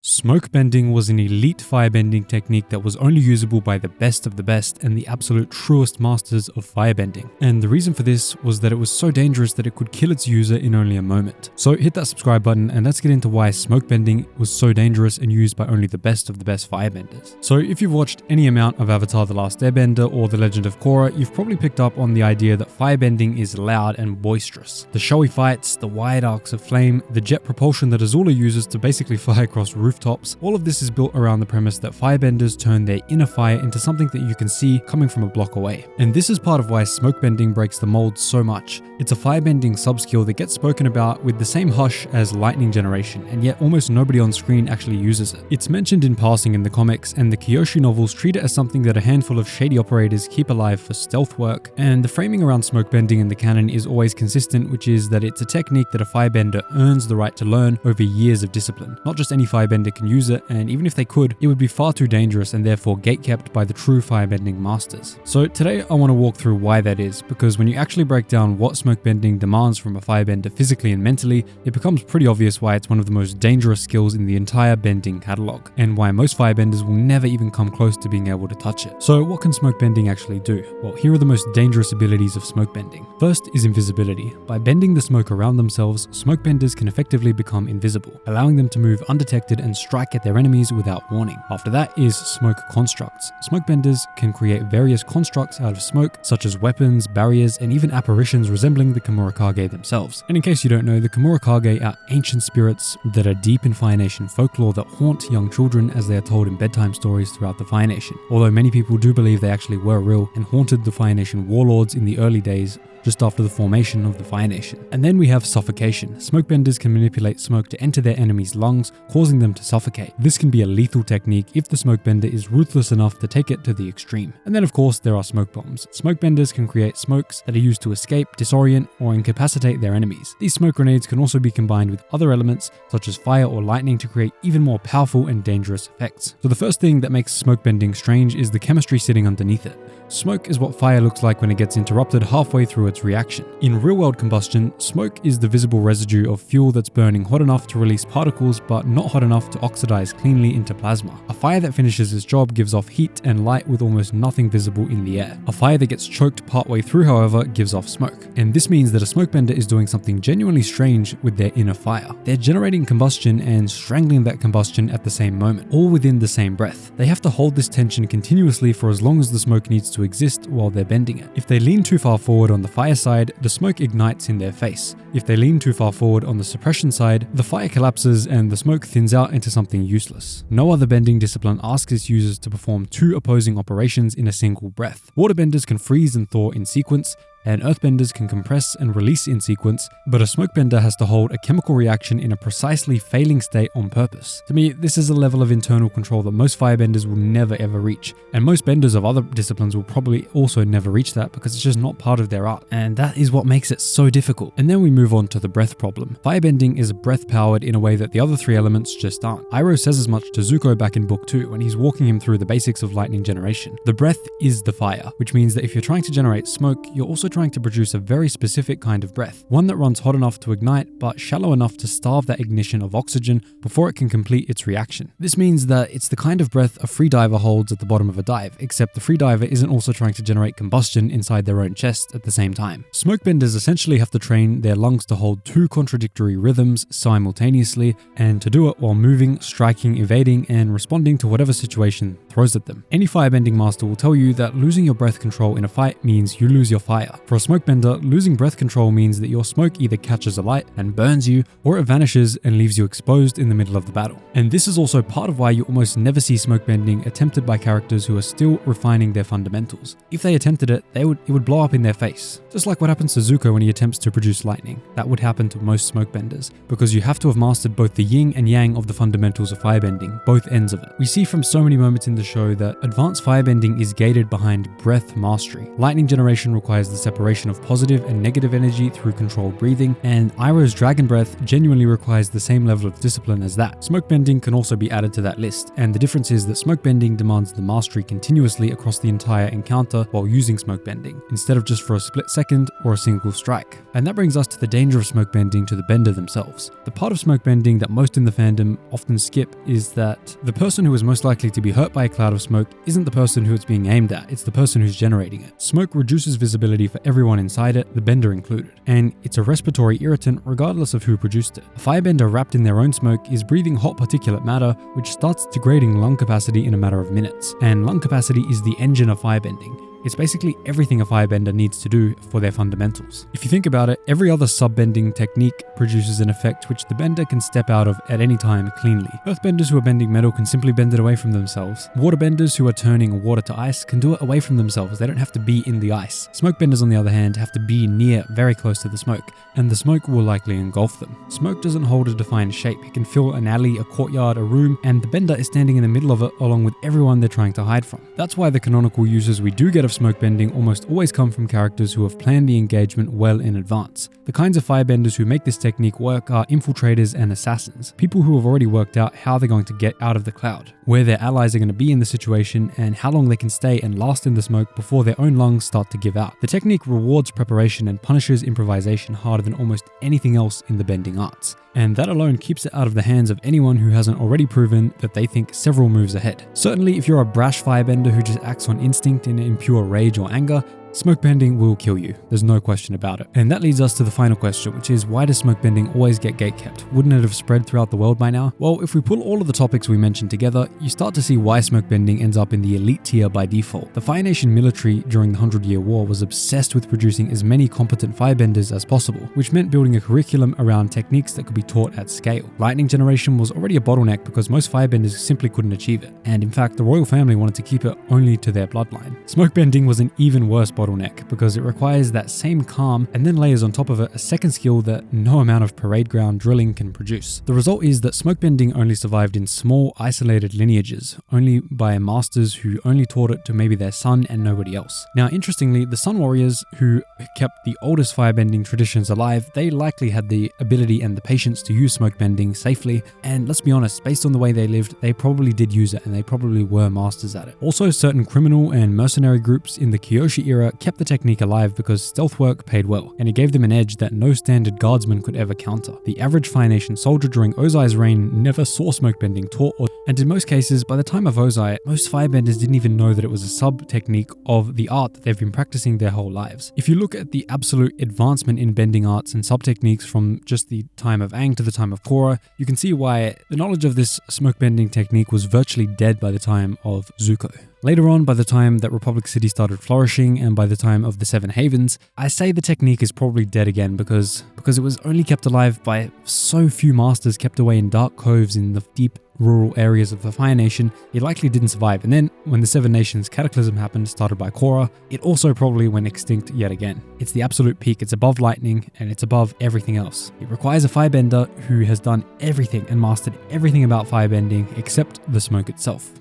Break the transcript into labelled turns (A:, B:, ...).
A: Smokebending was an elite firebending technique that was only usable by the best of the best and the absolute truest masters of firebending. And the reason for this was that it was so dangerous that it could kill its user in only a moment. So hit that subscribe button and let's get into why smokebending was so dangerous and used by only the best of the best firebenders. So if you've watched any amount of Avatar: The Last Airbender or The Legend of Korra, you've probably picked up on the idea that firebending is loud and boisterous. The showy fights, the wide arcs of flame, the jet propulsion that Azula uses to basically fly across rooftops, all of this is built around the premise that firebenders turn their inner fire into something that you can see coming from a block away. And this is part of why smokebending breaks the mold so much. It's a firebending subskill that gets spoken about with the same hush as lightning generation, and yet almost nobody on screen actually uses it. It's mentioned in passing in the comics, and the Kyoshi novels treat it as something that a handful of shady operators keep alive for stealth work, and the framing around smokebending in the canon is always consistent, which is that it's a technique that a firebender earns the right to learn over years of discipline. Not just any firebender can use it, and even if they could, it would be far too dangerous and therefore gatekept by the true firebending masters. So today I want to walk through why that is, because when you actually break down what smokebending demands from a firebender physically and mentally, it becomes pretty obvious why it's one of the most dangerous skills in the entire bending catalog, and why most firebenders will never even come close to being able to touch it. So what can smokebending actually do? Well, here are the most dangerous abilities of smokebending. First is invisibility. By bending the smoke around themselves, smokebenders can effectively become invisible, allowing them to move undetected and strike at their enemies without warning. After that is smoke constructs. Smokebenders can create various constructs out of smoke, such as weapons, barriers, and even apparitions resembling the Kamurakage themselves. And in case you don't know, the Kamurakage are ancient spirits that are deep in Fire Nation folklore that haunt young children as they are told in bedtime stories throughout the Fire Nation. Although many people do believe they actually were real and haunted the Fire Nation warlords in the early days, just after the formation of the Fire Nation. And then we have suffocation. Smokebenders can manipulate smoke to enter their enemies' lungs, causing them to suffocate. This can be a lethal technique if the smokebender is ruthless enough to take it to the extreme. And then of course there are smoke bombs. Smokebenders can create smokes that are used to escape, disorient, or incapacitate their enemies. These smoke grenades can also be combined with other elements such as fire or lightning to create even more powerful and dangerous effects. So the first thing that makes smokebending strange is the chemistry sitting underneath it. Smoke is what fire looks like when it gets interrupted halfway through its reaction. In real-world combustion, smoke is the visible residue of fuel that's burning hot enough to release particles but not hot enough to oxidize cleanly into plasma. A fire that finishes its job gives off heat and light with almost nothing visible in the air. A fire that gets choked partway through, however, gives off smoke. And this means that a smokebender is doing something genuinely strange with their inner fire. They're generating combustion and strangling that combustion at the same moment, all within the same breath. They have to hold this tension continuously for as long as the smoke needs to exist while they're bending it. If they lean too far forward on the fire side, the smoke ignites in their face. If they lean too far forward on the suppression side, the fire collapses and the smoke thins out into something useless. No other bending discipline asks its users to perform two opposing operations in a single breath. Waterbenders can freeze and thaw in sequence, and earthbenders can compress and release in sequence, but a smokebender has to hold a chemical reaction in a precisely failing state on purpose. To me, this is a level of internal control that most firebenders will never ever reach, and most benders of other disciplines will probably also never reach that because it's just not part of their art, and that is what makes it so difficult. And then we move on to the breath problem. Firebending is breath powered in a way that the other three elements just aren't. Iroh says as much to Zuko back in book 2 when he's walking him through the basics of lightning generation. The breath is the fire, which means that if you're trying to generate smoke, you're also trying to produce a very specific kind of breath, one that runs hot enough to ignite but shallow enough to starve that ignition of oxygen before it can complete its reaction. This means that it's the kind of breath a freediver holds at the bottom of a dive, except the freediver isn't also trying to generate combustion inside their own chest at the same time. Smokebenders essentially have to train their lungs to hold two contradictory rhythms simultaneously, and to do it while moving, striking, evading, and responding to whatever situation throws at them. Any firebending master will tell you that losing your breath control in a fight means you lose your fire. For a smokebender, losing breath control means that your smoke either catches alight and burns you, or it vanishes and leaves you exposed in the middle of the battle. And this is also part of why you almost never see smokebending attempted by characters who are still refining their fundamentals. If they attempted it, it would blow up in their face. Just like what happens to Zuko when he attempts to produce lightning. That would happen to most smokebenders, because you have to have mastered both the yin and yang of the fundamentals of firebending, both ends of it. We see from so many moments in the show that advanced firebending is gated behind breath mastery. Lightning generation requires the separation separation of positive and negative energy through controlled breathing, and Iroh's Dragon Breath genuinely requires the same level of discipline as that. Smokebending can also be added to that list, and the difference is that Smokebending demands the mastery continuously across the entire encounter while using Smokebending, instead of just for a split second or a single strike. And that brings us to the danger of Smokebending to the bender themselves. The part of Smokebending that most in the fandom often skip is that the person who is most likely to be hurt by a cloud of smoke isn't the person who it's being aimed at, it's the person who's generating it. Smoke reduces visibility for everyone inside it, the bender included, and it's a respiratory irritant regardless of who produced it. A firebender wrapped in their own smoke is breathing hot particulate matter, which starts degrading lung capacity in a matter of minutes, and lung capacity is the engine of firebending. It's basically everything a firebender needs to do for their fundamentals. If you think about it, every other subbending technique produces an effect which the bender can step out of at any time cleanly. Earthbenders who are bending metal can simply bend it away from themselves. Waterbenders who are turning water to ice can do it away from themselves. They don't have to be in the ice. Smokebenders, on the other hand, have to be near, very close to the smoke, and the smoke will likely engulf them. Smoke doesn't hold a defined shape. It can fill an alley, a courtyard, a room, and the bender is standing in the middle of it along with everyone they're trying to hide from. That's why the canonical uses we do get of Smokebending almost always come from characters who have planned the engagement well in advance. The kinds of firebenders who make this technique work are infiltrators and assassins, people who have already worked out how they're going to get out of the cloud, where their allies are going to be in the situation, and how long they can stay and last in the smoke before their own lungs start to give out. The technique rewards preparation and punishes improvisation harder than almost anything else in the bending arts, and that alone keeps it out of the hands of anyone who hasn't already proven that they think several moves ahead. Certainly, if you're a brash firebender who just acts on instinct and in pure rage or anger, Smokebending will kill you, there's no question about it. And that leads us to the final question, which is, why does Smokebending always get gatekept? Wouldn't it have spread throughout the world by now? Well, if we pull all of the topics we mentioned together, you start to see why Smokebending ends up in the elite tier by default. The Fire Nation military during the 100-Year War was obsessed with producing as many competent firebenders as possible, which meant building a curriculum around techniques that could be taught at scale. Lightning generation was already a bottleneck because most firebenders simply couldn't achieve it, and in fact the royal family wanted to keep it only to their bloodline. Smokebending was an even worse bottleneck because it requires that same calm and then layers on top of it a second skill that no amount of parade ground drilling can produce. The result is that Smokebending only survived in small, isolated lineages, only by masters who only taught it to maybe their son and nobody else. Now, interestingly, the Sun Warriors, who kept the oldest firebending traditions alive, they likely had the ability and the patience to use Smokebending safely, and let's be honest, based on the way they lived, they probably did use it and they probably were masters at it. Also, certain criminal and mercenary groups in the Kyoshi era kept the technique alive because stealth work paid well, and it gave them an edge that no standard guardsman could ever counter. The average Fire Nation soldier during Ozai's reign never saw Smokebending taught, and in most cases, by the time of Ozai, most firebenders didn't even know that it was a sub-technique of the art that they've been practicing their whole lives. If you look at the absolute advancement in bending arts and sub-techniques from just the time of Aang to the time of Korra, you can see why the knowledge of this Smokebending technique was virtually dead by the time of Zuko. Later on, by the time that Republic City started flourishing and by the time of the Seven Havens, I say the technique is probably dead again because it was only kept alive by so few masters kept away in dark coves in the deep rural areas of the Fire Nation. It likely didn't survive, and then when the Seven Nations cataclysm happened, started by Korra, it also probably went extinct yet again. It's the absolute peak, it's above lightning, and it's above everything else. It requires a firebender who has done everything and mastered everything about firebending except the smoke itself.